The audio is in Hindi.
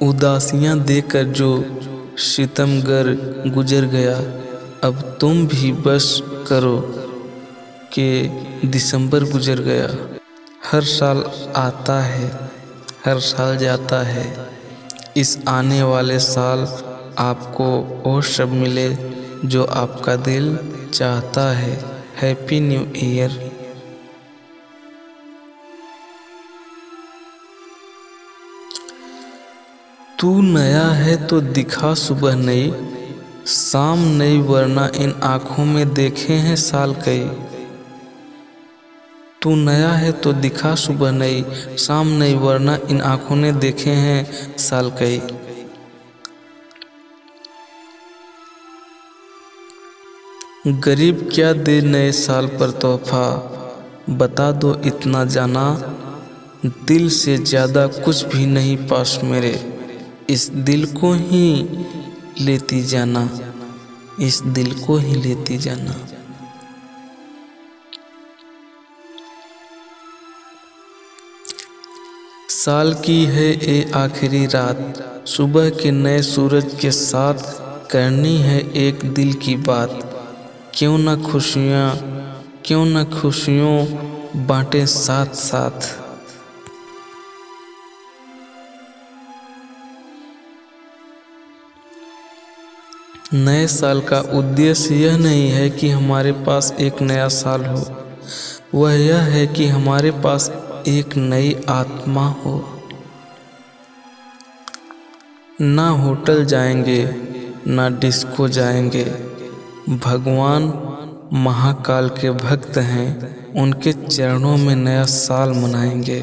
उदासियां देकर जो सितमगर गुजर गया, अब तुम भी बस करो कि दिसंबर गुजर गया। हर साल आता है, हर साल जाता है, इस आने वाले साल आपको वो सब मिले जो आपका दिल चाहता है। Happy new year. तू नया है तो दिखा सुबह नई, शाम नई वरना इन आँखों में देखे हैं साल कई। तू नया है तो दिखा सुबह नई, शाम नई वरना इन आँखों ने देखे हैं साल कई। गरीब क्या दे नए साल पर तोहफा, बता दो इतना जाना, दिल से ज़्यादा कुछ भी नहीं पास मेरे, इस दिल को ही लेती जाना, इस दिल को ही लेती जाना। साल की है ये आखिरी रात, सुबह के नए सूरज के साथ करनी है एक दिल की बात। क्यों न खुशियों बांटे साथ साथ। नए साल का उद्देश्य यह नहीं है कि हमारे पास एक नया साल हो, वह यह है कि हमारे पास एक नई आत्मा हो। ना होटल जाएंगे, ना डिस्को जाएंगे, भगवान महाकाल के भक्त हैं, उनके चरणों में नया साल मनाएंगे।